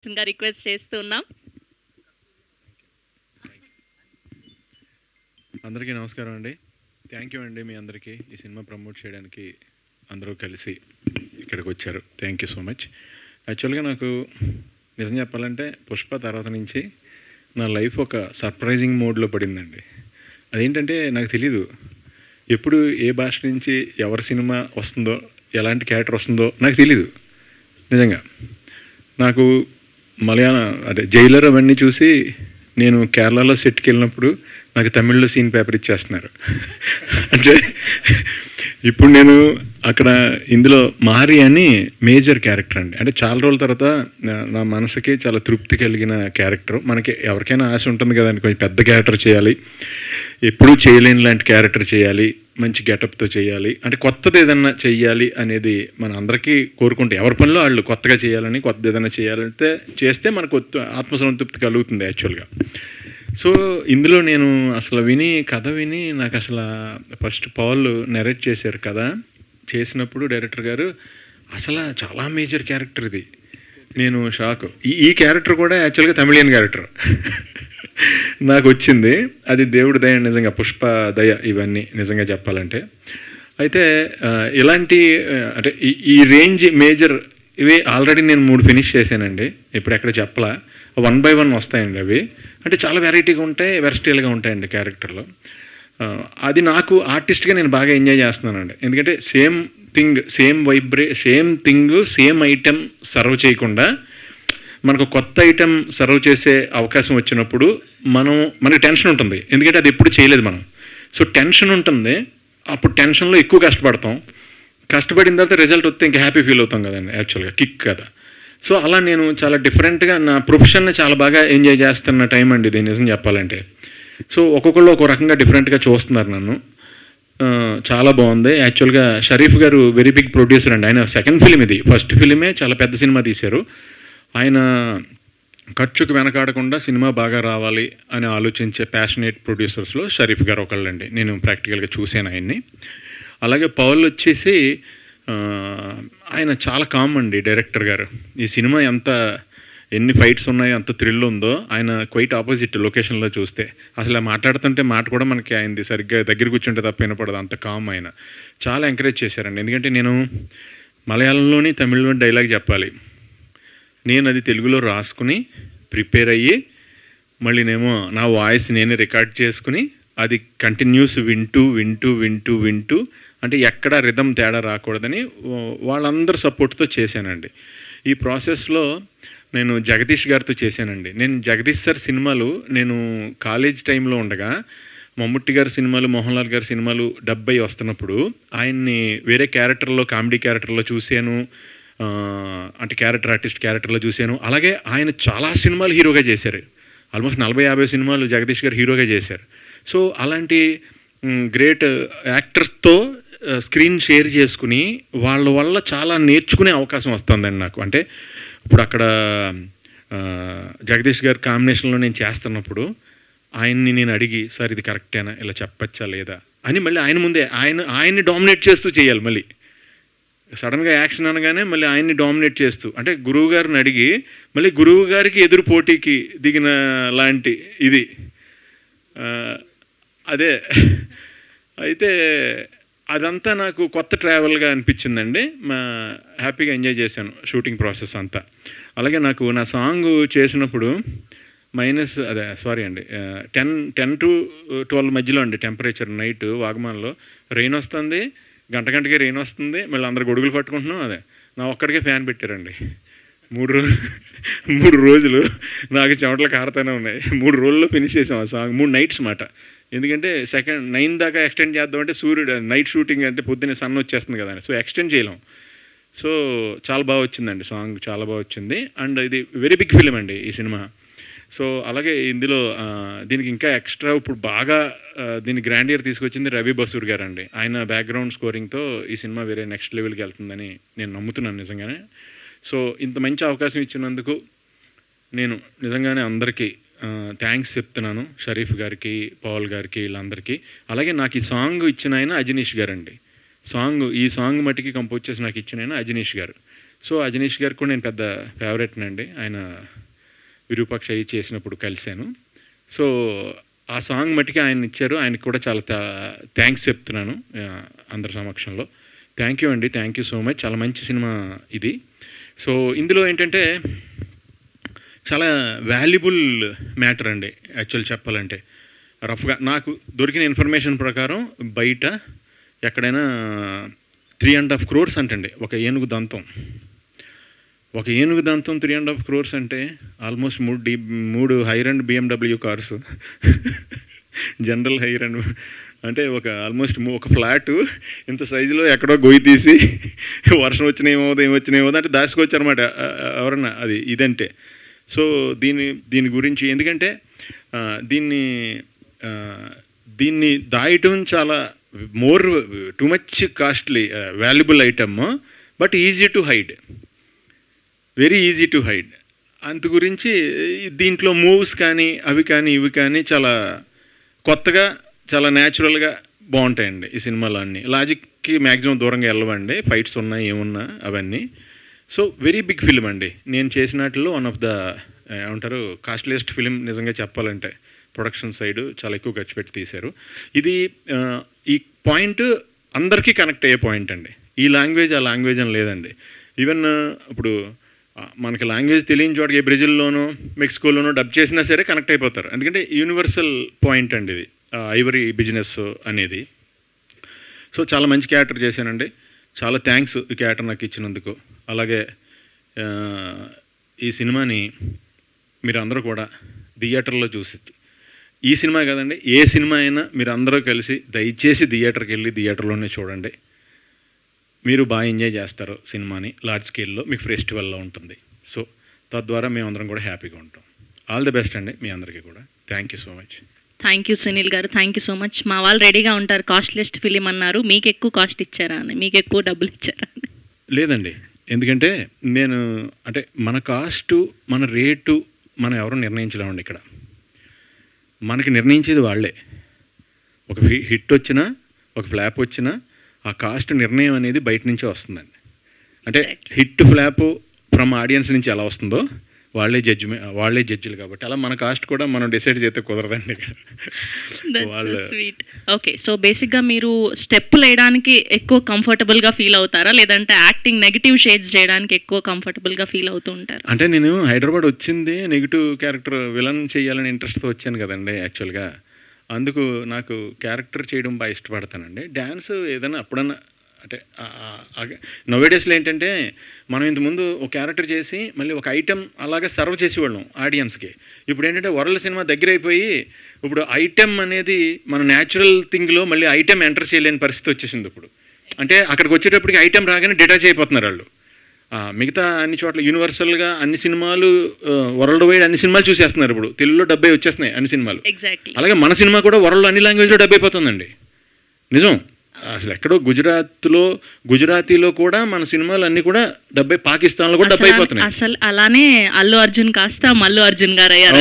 Request చేస్తున్నాం. అందరికీ నమస్కారం అండి. థ్యాంక్ యూ అండి మీ అందరికీ ఈ సినిమా ప్రమోట్ చేయడానికి అందరూ కలిసి ఇక్కడికి వచ్చారు. Thank you so much. యాక్చువల్గా నాకు నిజం చెప్పాలంటే పుష్ప తర్వాత నుంచి నా లైఫ్ ఒక సర్ప్రైజింగ్ మోడ్లో పడిందండి. అదేంటంటే నాకు తెలీదు ఎప్పుడు ఏ భాష నుంచి ఎవరి సినిమా వస్తుందో ఎలాంటి క్యారెక్టర్ వస్తుందో నాకు తెలీదు. నిజంగా నాకు జైలర్ అవన్నీ చూసి నేను కేరళలో సెట్కి వెళ్ళినప్పుడు నాకు తమిళ్లో సీన్ పేపర్ ఇచ్చేస్తున్నారు. అంటే ఇప్పుడు నేను అక్కడ ఇందులో మారి అని మేజర్ క్యారెక్టర్ అండి. అంటే చాలా రోజుల తర్వాత నా మనసుకి చాలా తృప్తి కలిగిన క్యారెక్టర్. మనకి ఎవరికైనా ఆశ ఉంటుంది కదండి, కొంచెం పెద్ద క్యారెక్టర్ చేయాలి, ఎప్పుడూ చేయలేని లాంటి క్యారెక్టర్ చేయాలి, మంచి గెటప్తో చేయాలి, అంటే కొత్తది ఏదన్నా చెయ్యాలి అనేది మన అందరికీ కోరుకుంటే ఎవరి పనిలో వాళ్ళు కొత్తగా చేయాలని, కొత్తది ఏదైనా చేయాలంటే చేస్తే మనకు ఆత్మసంతృప్తి కలుగుతుంది యాక్చువల్గా. సో ఇందులో నేను అసలు కథ విని నాకు అసలు ఫస్ట్ పౌల్ నెరేట్ చేశారు కదా, చేసినప్పుడు డైరెక్టర్ గారు అసలు చాలా మేజర్ క్యారెక్టర్ ఇది. నేను షాక్. ఈ క్యారెక్టర్ కూడా యాక్చువల్గా తమిళియన్ క్యారెక్టర్ నాకు వచ్చింది. అది దేవుడి దయ, నిజంగా పుష్ప దయ ఇవన్నీ నిజంగా చెప్పాలంటే. అయితే ఇలాంటి అంటే ఈ రేంజ్ మేజర్ ఇవి ఆల్రెడీ నేను 3 ఫినిష్ చేశానండి. ఇప్పుడు ఎక్కడ చెప్పలా, 1 by 1 వస్తాయండి అవి. అంటే చాలా వెరైటీగా ఉంటాయి, వెర్స్టైల్గా ఉంటాయండి క్యారెక్టర్లో. అది నాకు ఆర్టిస్ట్గా నేను బాగా ఎంజాయ్ చేస్తున్నానండి. ఎందుకంటే same thing, same thing, same item serve చేయకుండా మనకు కొత్త ఐటెం సర్వ్ చేసే అవకాశం వచ్చినప్పుడు మనకి టెన్షన్ ఉంటుంది. ఎందుకంటే అది ఎప్పుడు చేయలేదు మనం. సో టెన్షన్ ఉంటుంది. అప్పుడు టెన్షన్లో ఎక్కువ కష్టపడిన తర్వాత రిజల్ట్ వస్తే ఇంకా హ్యాపీ ఫీల్ అవుతాం కదండి, యాక్చువల్గా కిక్ కదా. సో అలా నేను చాలా డిఫరెంట్గా నా ప్రొఫెషన్ని చాలా బాగా ఎంజాయ్ చేస్తున్న టైం అండి ఇది, నిజం చెప్పాలంటే. సో ఒక్కొక్కళ్ళు ఒక రకంగా డిఫరెంట్గా చూస్తున్నారు నన్ను. చాలా బాగుంది. యాక్చువల్గా షరీఫ్ గారు వెరీ బిగ్ ప్రొడ్యూసర్ అండి. ఆయన సెకండ్ ఫిలిం ఇది. ఫస్ట్ ఫిలిమే చాలా పెద్ద సినిమా తీశారు. ఆయన ఖర్చుకు వెనకాడకుండా సినిమా బాగా రావాలి అని ఆలోచించే ప్యాషనేట్ ప్రొడ్యూసర్స్లో షరీఫ్ గారు ఒకళ్ళండి. నేను ప్రాక్టికల్గా చూశాను ఆయన్ని. అలాగే పౌల్ వచ్చేసి ఆయన చాలా కామ్ అండి డైరెక్టర్ గారు. ఈ సినిమా ఎన్ని ఫైట్స్ ఉన్నాయో, అంత థ్రిల్ ఉందో, ఆయన క్వైట్ ఆపోజిట్ లొకేషన్లో చూస్తే. అసలు మాట్లాడుతుంటే మాట కూడా మనకి ఆయనది సరిగ్గా దగ్గర కూర్చుంటే తప్ప వినపడదు, అంత కామ్ ఆయన. చాలా ఎంకరేజ్ చేశారండి. ఎందుకంటే నేను మలయాళంలోని తమిళ్లోని డైలాగ్ చెప్పాలి, నేను అది తెలుగులో రాసుకుని ప్రిపేర్ అయ్యి మళ్ళీనేమో నా వాయిస్ నేనే రికార్డ్ చేసుకుని అది కంటిన్యూస్ వింటూ అంటే ఎక్కడ రిథమ్ తేడా రాకూడదని వాళ్ళందరూ సపోర్ట్తో చేశానండి. ఈ ప్రాసెస్లో నేను జగదీష్ గారితో చేశానండి. నేను జగదీష్ సార్ సినిమాలు నేను కాలేజ్ టైంలో ఉండగా మమ్ముట్టి గారి సినిమాలు, మోహన్ లాల్ గారి సినిమాలు 70 వస్తున్నప్పుడు ఆయన్ని వేరే క్యారెక్టర్లో, కామెడీ క్యారెక్టర్లో చూశాను. అంటే ఆర్టిస్ట్ క్యారెక్టర్లో చూశాను. అలాగే ఆయన చాలా సినిమాలు హీరోగా చేశారు. ఆల్మోస్ట్ 40-50 సినిమాలు జగదీష్ గారు హీరోగా చేశారు. సో అలాంటి గ్రేట్ యాక్టర్స్తో స్క్రీన్ షేర్ చేసుకుని వాళ్ళ వల్ల చాలా నేర్చుకునే అవకాశం వస్తుందండి నాకు. అంటే ఇప్పుడు అక్కడ జగదీష్ గారి కాంబినేషన్లో నేను చేస్తున్నప్పుడు ఆయన్ని నేను అడిగి, సార్ ఇది కరెక్టేనా, ఇలా చెప్పచ్చా లేదా అని మళ్ళీ ఆయన ముందే ఆయన్ని డామినేట్ చేస్తూ చేయాలి. మళ్ళీ సడన్గా యాక్షన్ అనగానే మళ్ళీ ఆయన్ని డామినేట్ చేస్తూ, అంటే గురువు గారిని అడిగి మళ్ళీ గురువు గారికి ఎదురు పోటీకి దిగిన లాంటి ఇది. అదే అయితే అదంతా నాకు కొత్త ట్రావెల్గా అనిపించిందండి. హ్యాపీగా ఎంజాయ్ చేశాను షూటింగ్ ప్రాసెస్ అంతా. అలాగే నాకు నా సాంగ్ చేసినప్పుడు సారీ అండి, 10 to 12 మధ్యలో అండి టెంపరేచర్. నైట్ వాగమాన్లో రెయిన్ వస్తుంది, గంటకి రెయిన్ వస్తుంది, మళ్ళీ అందరు గొడుగులు పట్టుకుంటున్నాం. నా ఒక్కడికే ఫ్యాన్ పెట్టారండి. 3 రోజులు నాకు చెమటలు కారుతూనే ఉన్నాయి. 3 రోజుల్లో ఫినిష్ చేసాం ఆ సాంగ్. 3 నైట్స్ మాట. ఎందుకంటే 9 దాకా ఎక్స్టెండ్ చేద్దామంటే సూర్యుడు నైట్ షూటింగ్ అంటే పొద్దున్నే సన్ వచ్చేస్తుంది కదా, సో ఎక్స్టెండ్ చేయలేం. సో చాలా బాగా వచ్చిందండి సాంగ్, చాలా బాగా వచ్చింది. అండ్ ఇది వెరీ బిగ్ ఫిలిం అండి ఈ సినిమా. సో అలాగే ఇందులో దీనికి ఇంకా ఎక్స్ట్రా ఇప్పుడు బాగా దీన్ని గ్రాండియర్ తీసుకొచ్చింది రవి బసూర్ గారు అండి. ఆయన బ్యాక్గ్రౌండ్ స్కోరింగ్తో ఈ సినిమా వేరే నెక్స్ట్ లెవెల్కి వెళ్తుందని నేను నమ్ముతున్నాను నిజంగానే. సో ఇంత మంచి అవకాశం ఇచ్చినందుకు నేను నిజంగానే అందరికీ థ్యాంక్స్ చెప్తున్నాను. షరీఫ్ గారికి, పౌల్ గారికి, వీళ్ళందరికీ. అలాగే నాకు ఈ సాంగ్ ఇచ్చిన ఆయన అజనీష్ గారు అండి. ఈ సాంగ్ మట్టికి కంపోజ్ చేసి నాకు ఇచ్చిన ఆయన అజనీష్ గారు. సో అజనీష్ గారికి కూడా నేను పెద్ద ఫేవరెట్నండి. ఆయన విరూపాక్ష అయ్యి చేసినప్పుడు కలిశాను. సో ఆ సాంగ్ మట్టుకి ఆయన ఇచ్చారు. ఆయనకి కూడా చాలా థ్యాంక్స్ చెప్తున్నాను అందరి సమక్షంలో. థ్యాంక్ యూ అండి, థ్యాంక్ యూ సో మచ్. చాలా మంచి సినిమా ఇది. సో ఇందులో ఏంటంటే చాలా వాల్యుబుల్ మ్యాటర్ అండి యాక్చువల్ చెప్పాలంటే. రఫ్గా నాకు దొరికిన ఇన్ఫర్మేషన్ ప్రకారం బయట ఎక్కడైనా 3.5 crores అంటండి ఒక ఏనుగు దంతం. ఒక ఏనుగు దంతం 3.5 crores అంటే ఆల్మోస్ట్ 3 హైర్ అండ్ BMW కార్స్, జనరల్ హైర్ అండ్ అంటే ఆల్మోస్ట్ ఒక ఫ్లాటు ఇంత సైజులో ఎక్కడో గొయ్యి తీసి వర్షం వచ్చినా ఏమవుతుంది అంటే దాచుకోవచ్చు ఎవరన్నా అది ఇదంటే. సో దీని గురించి ఎందుకంటే దీన్ని దాయటం చాలా too much costly valuable item, but easy to hide, very easy to hide. అందు గురించి దీంట్లో మూవ్స్ కానీ అవి కానీ ఇవి కానీ చాలా కొత్తగా చాలా న్యాచురల్గా బాగుంటాయండి ఈ సినిమాలో అన్నీ. లాజిక్కి మ్యాక్సిమం దూరంగా వెళ్ళవండి, ఫైట్స్ ఉన్నాయి ఏమున్నా అవన్నీ. సో వెరీ బిగ్ ఫిల్మ్ అండి. నేను చేసినట్లో వన్ ఆఫ్ ద ఏమంటారు కాస్ట్లీయెస్ట్ ఫిలిం నిజంగా చెప్పాలంటే. ప్రొడక్షన్ సైడ్ చాలా ఎక్కువ ఖర్చు పెట్టి తీశారు. ఇది ఈ పాయింట్ అందరికీ కనెక్ట్ అయ్యే పాయింట్ అండి. ఈ లాంగ్వేజ్ ఆ లాంగ్వేజ్ అని లేదండి. ఈవెన్ ఇప్పుడు మనకి లాంగ్వేజ్ తెలియని చోటకి బ్రెజిల్లోనో మెక్సికోలోనో డబ్ చేసినా సరే కనెక్ట్ అయిపోతారు. ఎందుకంటే యూనివర్సల్ పాయింట్ అండి ఇది, ఐవరీ బిజినెస్ అనేది. సో చాలా మంచి క్యారెక్టర్ చేశానండి. చాలా థ్యాంక్స్ ఈ క్యారెక్టర్ నాకు ఇచ్చినందుకు. అలాగే ఈ సినిమాని మీరు అందరూ కూడా థియేటర్లో చూసి, ఈ సినిమా కాదండి ఏ సినిమా అయినా మీరు అందరూ కలిసి దయచేసి థియేటర్కి వెళ్ళి థియేటర్లోనే చూడండి. మీరు బాగా ఎంజాయ్ చేస్తారు సినిమాని. లార్జ్ స్కేల్లో మీకు ఫెస్టివల్లో ఉంటుంది. సో తద్వారా మేమందరం కూడా హ్యాపీగా ఉంటాం. ఆల్ ది బెస్ట్ అండి మీ అందరికీ కూడా. Thank you so much. Thank you Sunil గారు, థ్యాంక్ యూ సో మచ్. మా వాళ్ళు రెడీగా ఉంటారు. కాస్ట్లెస్ట్ ఫిలిం అన్నారు, మీకు ఎక్కువ కాస్ట్ ఇచ్చారా అని, మీకు ఎక్కువ డబ్బులు ఇచ్చారా అని? లేదండి, ఎందుకంటే నేను అంటే మన కాస్టు మన రేటు మనం ఎవరు నిర్ణయించలేమండి. ఇక్కడ మనకి నిర్ణయించేది వాళ్ళే. ఒక హిట్ వచ్చినా ఒక ఫ్లాప్ వచ్చినా ఆ కాస్ట్ నిర్ణయం అనేది బయట నుంచే వస్తుందండి. అంటే హిట్ ఫ్లాప్ ఫ్రమ్ ఆడియన్స్ నుంచి ఎలా వస్తుందో వాళ్ళే జడ్జిలు కాబట్టి అలా మన కాస్ట్ కూడా మనం డిసైడ్ చేస్తే కుదరదండి. స్వీట్. ఓకే, సో బేసిక్గా మీరు స్టెప్పులు వేయడానికి ఎక్కువ కంఫర్టబుల్గా ఫీల్ అవుతారా, లేదంటే యాక్టింగ్ నెగిటివ్ షేడ్స్ చేయడానికి ఎక్కువ కంఫర్టబుల్గా ఫీల్ అవుతూ ఉంటారు? అంటే నేను హైదరాబాద్ వచ్చింది నెగిటివ్ క్యారెక్టర్ విలన్ చేయాలని ఇంట్రెస్ట్తో వచ్చాను కదండి యాక్చువల్గా. అందుకు నాకు క్యారెక్టర్ చేయడం బాగా ఇష్టపడతానండి. డ్యాన్స్ ఏదైనా అప్పుడన్నా అంటే నోవేడేస్లో ఏంటంటే మనం ఇంతకుముందు ఒక క్యారెక్టర్ చేసి మళ్ళీ ఒక ఐటెం అలాగే సర్వ్ చేసేవాళ్ళం ఆడియన్స్కి. ఇప్పుడు ఏంటంటే వరల్డ్ సినిమా దగ్గర అయిపోయి ఇప్పుడు ఐటెం అనేది మన న్యాచురల్ థింగ్లో మళ్ళీ ఐటెం ఎంటర్ చేయలేని పరిస్థితి వచ్చేసింది ఇప్పుడు. అంటే అక్కడికి వచ్చేటప్పటికి ఐటెం రాగానే డిటాచ్ అయిపోతున్నారు వాళ్ళు. మిగతా అన్ని చోట్ల యూనివర్సల్గా అన్ని సినిమాలు వరల్డ్ వైడ్ అన్ని సినిమాలు చూసేస్తున్నారు. ఇప్పుడు తెలుగులో 70 వచ్చేస్తున్నాయి అన్ని సినిమాలు. అలాగే మన సినిమా కూడా వరల్డ్ అన్ని లాంగ్వేజ్లో 70 అయిపోతుందండి. నిజం. అసలు ఎక్కడో గుజరాతీలో కూడా మన సినిమాలు అన్నీ కూడా 70, పాకిస్తాన్లో కూడా 70 అయిపోతున్నాయి. అసలు అలానే అల్లు అర్జున్ కాస్త మల్లు అర్జున్ గారు అయ్యారు.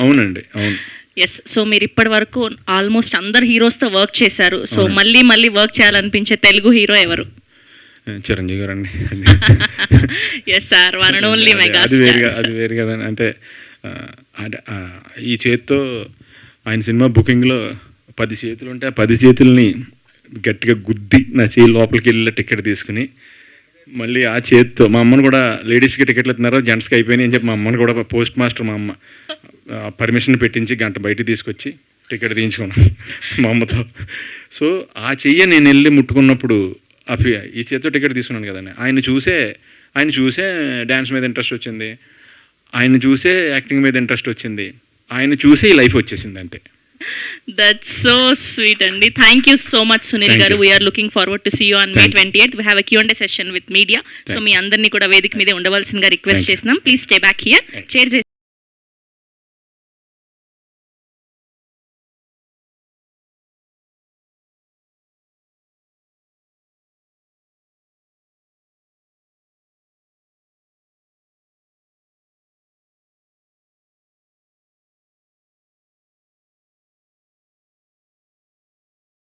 అవునండి, అవును. ఎస్. సో మీరు ఇప్పటి వరకు ఆల్మోస్ట్ అందరు హీరోస్తో వర్క్ చేశారు. సో మళ్ళీ వర్క్ చేయాలనిపించే తెలుగు హీరో ఎవరు? చిరంజీవి గారు అండి. Yes sir, one and only mega. అది వేరు కదా. అంటే ఈ చేతితో ఆయన సినిమా బుకింగ్లో 10 చేతులు ఉంటే ఆ 10 చేతుల్ని గట్టిగా గుద్ది నా చేయి లోపలికి వెళ్ళి టికెట్ తీసుకుని మళ్ళీ ఆ చేతితో మా అమ్మను కూడా లేడీస్కి టికెట్లు ఇస్తున్నారు జెంట్స్కి అయిపోయినాయి అని చెప్పి మా అమ్మను కూడా పోస్ట్ మాస్టర్ మా అమ్మ పర్మిషన్ పెట్టించి గంట బయటికి తీసుకొచ్చి టికెట్ తీయించుకున్నాను మా అమ్మతో. సో ఆ చెయ్యి నేను వెళ్ళి ముట్టుకున్నప్పుడు ఈ చేతితో టికెట్ తీసుకున్నాను కదండి. ఆయన చూసే డ్యాన్స్ మీద ఇంట్రెస్ట్ వచ్చింది, ఆయన చూసే యాక్టింగ్ మీద ఇంట్రెస్ట్ వచ్చింది, ఆయన చూసే ఈ లైఫ్ వచ్చేసింది అంతే. That's so sweet అండి. Thank you so much Sunil garu. We are looking forward to see you on May 28th. We have a Q&A session with media. So మీ అందరినీ కూడా వేదిక మీదే ఉండవలసిందిగా రిక్వెస్ట్ చేస్తున్నాం. Please stay back here.